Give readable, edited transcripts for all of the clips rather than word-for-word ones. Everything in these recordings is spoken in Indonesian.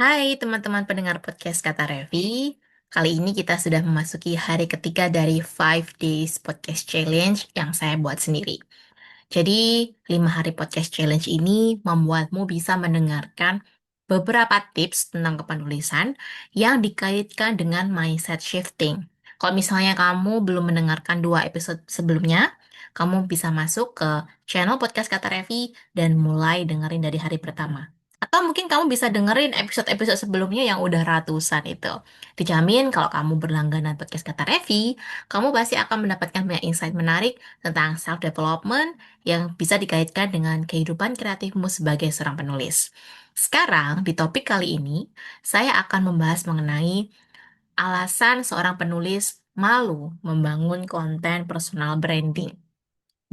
Hai teman-teman pendengar podcast Kata Revi. Kali ini kita sudah memasuki hari ketiga dari 5 Days Podcast Challenge yang saya buat sendiri. Jadi, 5 hari podcast challenge ini membuatmu bisa mendengarkan beberapa tips tentang kepenulisan yang dikaitkan dengan mindset shifting. Kalau misalnya kamu belum mendengarkan 2 episode sebelumnya, kamu bisa masuk ke channel podcast Kata Revi dan mulai dengerin dari hari pertama. Atau mungkin kamu bisa dengerin episode-episode sebelumnya yang udah ratusan itu. Dijamin kalau kamu berlangganan podcast Kata Revi, kamu pasti akan mendapatkan banyak insight menarik tentang self-development yang bisa dikaitkan dengan kehidupan kreatifmu sebagai seorang penulis. Sekarang, di topik kali ini, saya akan membahas mengenai alasan seorang penulis malu membangun konten personal branding.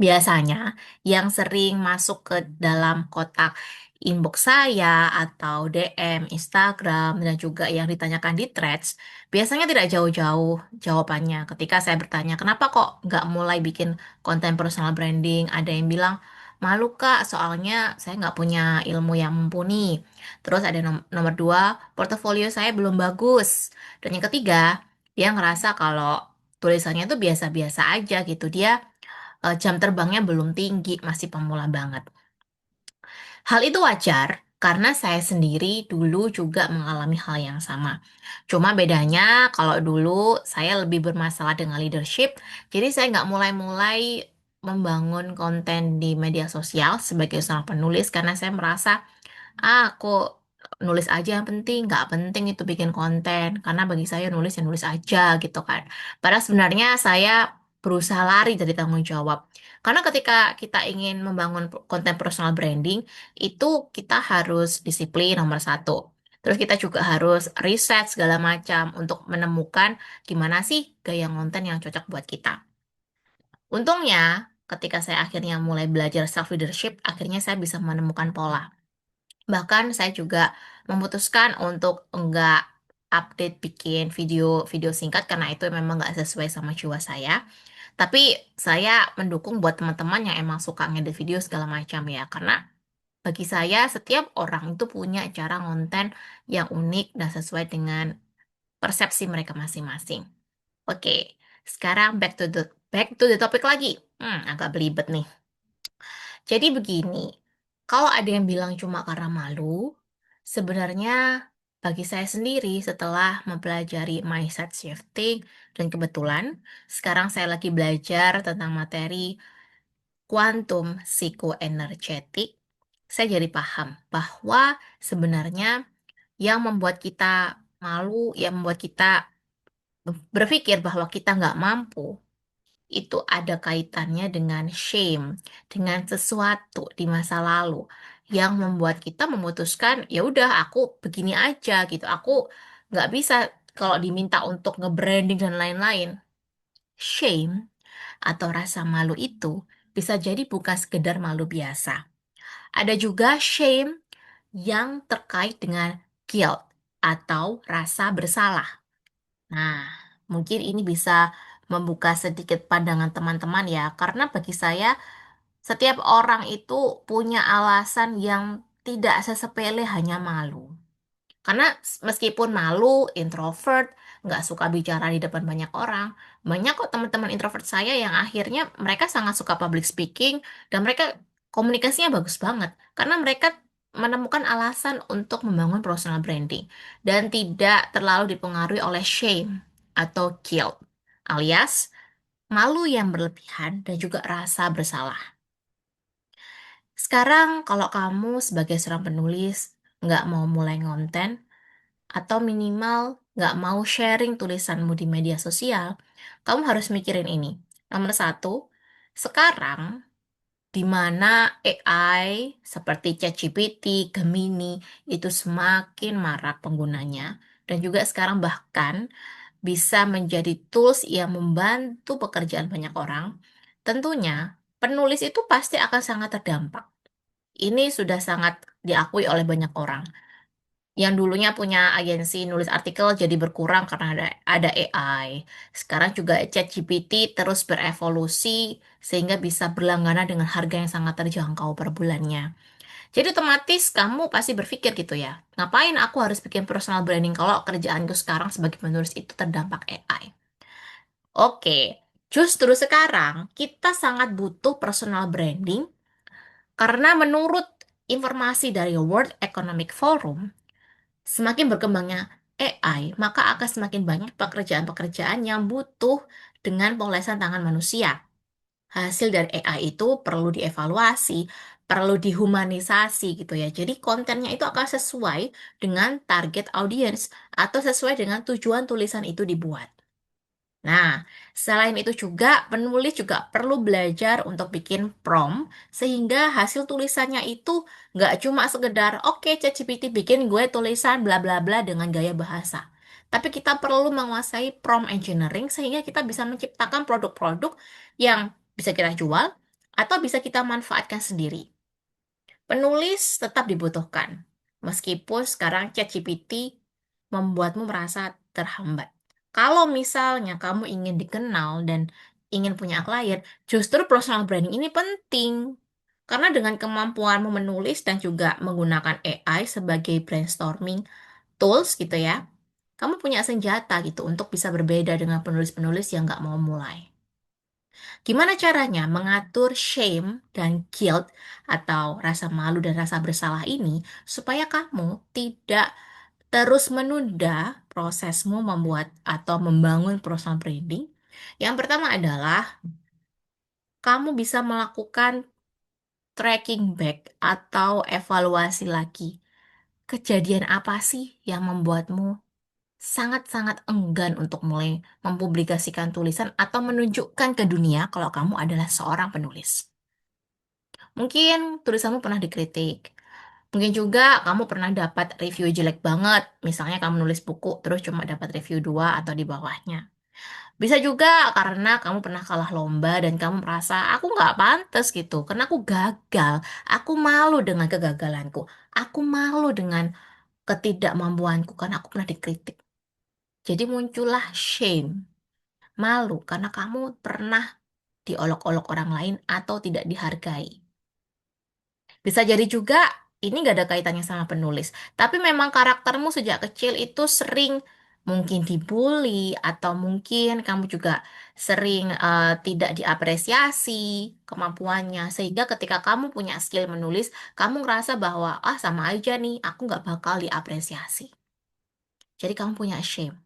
Biasanya, yang sering masuk ke dalam kotak inbox saya atau DM Instagram dan juga yang ditanyakan di threads, biasanya tidak jauh-jauh jawabannya. Ketika saya bertanya, kenapa kok nggak mulai bikin konten personal branding? Ada yang bilang, malu kak, soalnya saya nggak punya ilmu yang mumpuni. Terus ada nomor dua, portofolio saya belum bagus. Dan yang ketiga, dia ngerasa kalau tulisannya itu biasa-biasa aja gitu. Jam terbangnya belum tinggi, masih pemula banget. Hal itu wajar karena saya sendiri dulu juga mengalami hal yang sama. Cuma bedanya kalau dulu saya lebih bermasalah dengan leadership, jadi saya nggak mulai-mulai membangun konten di media sosial sebagai seorang penulis karena saya merasa aku nulis aja yang penting, nggak penting itu bikin konten. Karena bagi saya nulis ya nulis aja gitu kan. Padahal sebenarnya saya berusaha lari dari tanggung jawab. Karena ketika kita ingin membangun konten personal branding, itu kita harus disiplin nomor satu. Terus kita juga harus riset segala macam untuk menemukan gimana sih gaya konten yang cocok buat kita. Untungnya, ketika saya akhirnya mulai belajar self leadership, akhirnya saya bisa menemukan pola. Bahkan saya juga memutuskan untuk enggak update bikin video singkat karena itu memang nggak sesuai sama jiwa saya. Tapi saya mendukung buat teman-teman yang emang suka ngedit video segala macam ya. Karena bagi saya setiap orang itu punya cara konten yang unik dan sesuai dengan persepsi mereka masing-masing. Oke, sekarang back to the topic lagi. Agak belibet nih. Jadi begini, kalau ada yang bilang cuma karena malu, sebenarnya bagi saya sendiri setelah mempelajari mindset shifting dan kebetulan sekarang saya lagi belajar tentang materi kuantum psikoenergetik, saya jadi paham bahwa sebenarnya yang membuat kita malu, yang membuat kita berpikir bahwa kita nggak mampu, itu ada kaitannya dengan shame, dengan sesuatu di masa lalu yang membuat kita memutuskan, ya udah aku begini aja gitu, aku nggak bisa kalau diminta untuk nge-branding dan lain-lain. Shame atau rasa malu itu bisa jadi bukan sekedar malu biasa. Ada juga shame yang terkait dengan guilt atau rasa bersalah. Nah, mungkin ini bisa membuka sedikit pandangan teman-teman ya, karena bagi saya setiap orang itu punya alasan yang tidak sesepele hanya malu. Karena meskipun malu, introvert, nggak suka bicara di depan banyak orang, banyak kok teman-teman introvert saya yang akhirnya mereka sangat suka public speaking dan mereka komunikasinya bagus banget. Karena mereka menemukan alasan untuk membangun personal branding dan tidak terlalu dipengaruhi oleh shame atau guilt, alias malu yang berlebihan dan juga rasa bersalah. Sekarang kalau kamu sebagai seorang penulis nggak mau mulai konten, atau minimal nggak mau sharing tulisanmu di media sosial, kamu harus mikirin ini. Nomor satu, sekarang di mana AI seperti ChatGPT, Gemini itu semakin marak penggunanya, dan juga sekarang bahkan bisa menjadi tools yang membantu pekerjaan banyak orang, tentunya penulis itu pasti akan sangat terdampak. Ini sudah sangat diakui oleh banyak orang yang dulunya punya agensi nulis artikel jadi berkurang karena ada AI. Sekarang juga ChatGPT terus berevolusi sehingga bisa berlangganan dengan harga yang sangat terjangkau per bulannya. Jadi otomatis kamu pasti berpikir gitu ya, ngapain aku harus bikin personal branding kalau kerjaanku sekarang sebagai penulis itu terdampak AI? Oke, justru sekarang kita sangat butuh personal branding karena menurut informasi dari World Economic Forum, semakin berkembangnya AI, maka akan semakin banyak pekerjaan-pekerjaan yang butuh dengan penguasaan tangan manusia. Hasil dari AI itu perlu dievaluasi, perlu dihumanisasi gitu ya. Jadi kontennya itu akan sesuai dengan target audience atau sesuai dengan tujuan tulisan itu dibuat. Nah, selain itu juga penulis juga perlu belajar untuk bikin prompt sehingga hasil tulisannya itu nggak cuma sekedar oke ChatGPT bikin gue tulisan bla bla bla dengan gaya bahasa. Tapi kita perlu menguasai prompt engineering sehingga kita bisa menciptakan produk-produk yang bisa kita jual atau bisa kita manfaatkan sendiri. Penulis tetap dibutuhkan, meskipun sekarang ChatGPT membuatmu merasa terhambat. Kalau misalnya kamu ingin dikenal dan ingin punya klien, justru personal branding ini penting. Karena dengan kemampuanmu menulis dan juga menggunakan AI sebagai brainstorming tools gitu ya, kamu punya senjata gitu untuk bisa berbeda dengan penulis-penulis yang nggak mau mulai. Gimana caranya mengatur shame dan guilt atau rasa malu dan rasa bersalah ini supaya kamu tidak terus menunda prosesmu membuat atau membangun personal branding? Yang pertama adalah kamu bisa melakukan tracking back atau evaluasi lagi. Kejadian apa sih yang membuatmu sangat-sangat enggan untuk mulai mempublikasikan tulisan atau menunjukkan ke dunia kalau kamu adalah seorang penulis? Mungkin tulisanmu pernah dikritik. Mungkin juga kamu pernah dapat review jelek banget. Misalnya kamu nulis buku terus cuma dapat review 2 atau di bawahnya. Bisa juga karena kamu pernah kalah lomba dan kamu merasa aku nggak pantas gitu. Karena aku gagal. Aku malu dengan kegagalanku. Aku malu dengan ketidakmampuanku karena aku pernah dikritik. Jadi muncullah shame. Malu karena kamu pernah diolok-olok orang lain atau tidak dihargai. Bisa jadi juga ini nggak ada kaitannya sama penulis, tapi memang karaktermu sejak kecil itu sering mungkin dibully atau mungkin kamu juga sering tidak diapresiasi kemampuannya, sehingga ketika kamu punya skill menulis, kamu ngerasa bahwa ah sama aja nih, aku nggak bakal diapresiasi. Jadi kamu punya shame.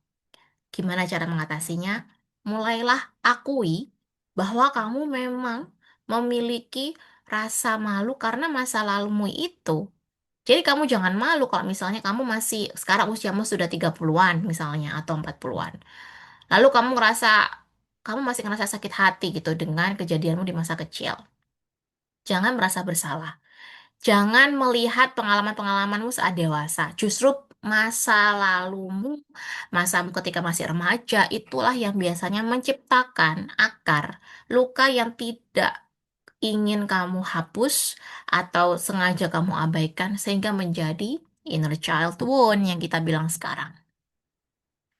Gimana cara mengatasinya? Mulailah akui bahwa kamu memang memiliki rasa malu karena masa lalumu itu. Jadi kamu jangan malu kalau misalnya kamu masih, sekarang usiamu sudah 30-an misalnya, atau 40-an. Lalu kamu ngerasa, kamu masih ngerasa sakit hati gitu dengan kejadianmu di masa kecil. Jangan merasa bersalah. Jangan melihat pengalaman-pengalamanmu saat dewasa. Justru masa lalumu, masamu ketika masih remaja, itulah yang biasanya menciptakan akar luka yang tidak ingin kamu hapus atau sengaja kamu abaikan sehingga menjadi inner child wound yang kita bilang sekarang.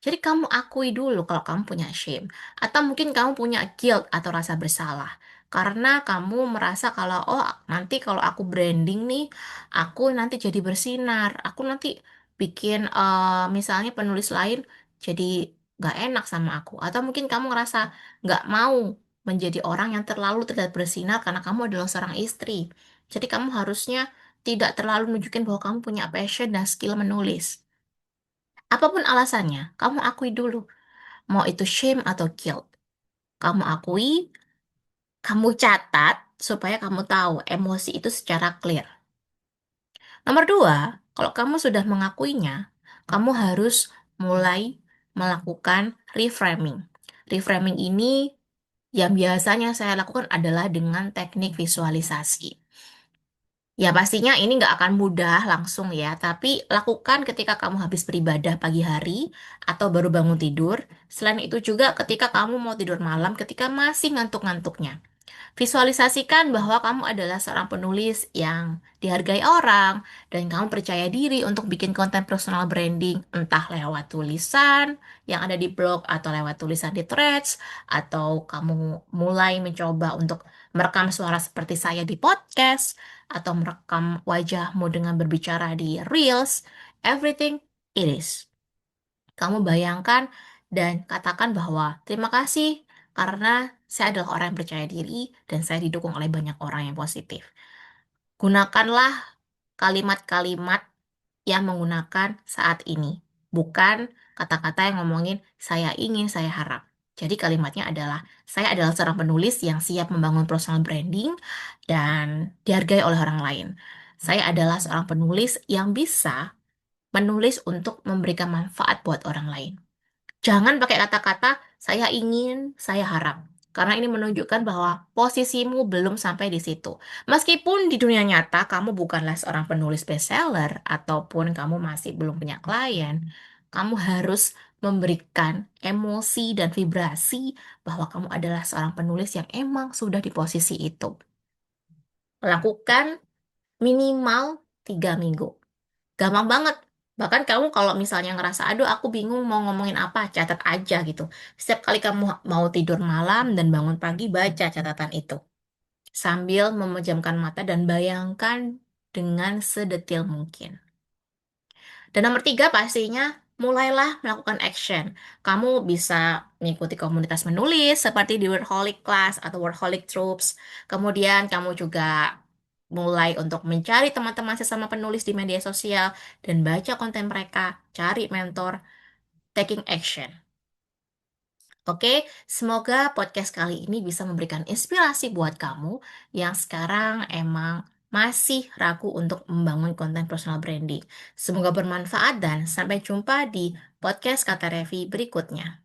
Jadi kamu akui dulu kalau kamu punya shame. Atau mungkin kamu punya guilt atau rasa bersalah. Karena kamu merasa kalau, oh nanti kalau aku branding nih, aku nanti jadi bersinar. Aku nanti bikin misalnya penulis lain jadi gak enak sama aku. Atau mungkin kamu ngerasa gak mau menjadi orang yang terlalu terlihat bersinar karena kamu adalah seorang istri. Jadi kamu harusnya tidak terlalu nunjukin bahwa kamu punya passion dan skill menulis. Apapun alasannya, kamu akui dulu. Mau itu shame atau guilt. Kamu akui, kamu catat, supaya kamu tahu emosi itu secara clear. Nomor dua, kalau kamu sudah mengakuinya, kamu harus mulai melakukan reframing. Reframing ini yang biasanya saya lakukan adalah dengan teknik visualisasi. Ya pastinya ini nggak akan mudah langsung ya, tapi lakukan ketika kamu habis beribadah pagi hari atau baru bangun tidur. Selain itu juga ketika kamu mau tidur malam, ketika masih ngantuk-ngantuknya. Visualisasikan bahwa kamu adalah seorang penulis yang dihargai orang dan kamu percaya diri untuk bikin konten personal branding, entah lewat tulisan yang ada di blog atau lewat tulisan di threads, atau kamu mulai mencoba untuk merekam suara seperti saya di podcast, atau merekam wajahmu dengan berbicara di Reels, everything it is. Kamu bayangkan dan katakan bahwa terima kasih karena saya adalah orang yang percaya diri dan saya didukung oleh banyak orang yang positif. Gunakanlah kalimat-kalimat yang menggunakan saat ini, bukan kata-kata yang ngomongin saya ingin, saya harap. Jadi kalimatnya adalah, saya adalah seorang penulis yang siap membangun personal branding dan dihargai oleh orang lain. Saya adalah seorang penulis yang bisa menulis untuk memberikan manfaat buat orang lain. Jangan pakai kata-kata saya ingin, saya harap. Karena ini menunjukkan bahwa posisimu belum sampai di situ. Meskipun di dunia nyata kamu bukanlah seorang penulis bestseller ataupun kamu masih belum punya klien, kamu harus memberikan emosi dan vibrasi bahwa kamu adalah seorang penulis yang emang sudah di posisi itu. Lakukan minimal 3 minggu. Gampang banget. Bahkan kamu kalau misalnya ngerasa, aduh aku bingung mau ngomongin apa, catat aja gitu. Setiap kali kamu mau tidur malam dan bangun pagi, baca catatan itu. Sambil memejamkan mata dan bayangkan dengan sedetil mungkin. Dan nomor 3 pastinya, mulailah melakukan action. Kamu bisa mengikuti komunitas menulis seperti di Workaholic Class atau Workaholic Troops. Kemudian kamu juga mulai untuk mencari teman-teman sesama penulis di media sosial dan baca konten mereka, cari mentor, taking action. Oke, semoga podcast kali ini bisa memberikan inspirasi buat kamu yang sekarang emang masih ragu untuk membangun konten personal branding. Semoga bermanfaat dan sampai jumpa di podcast Kata Revi berikutnya.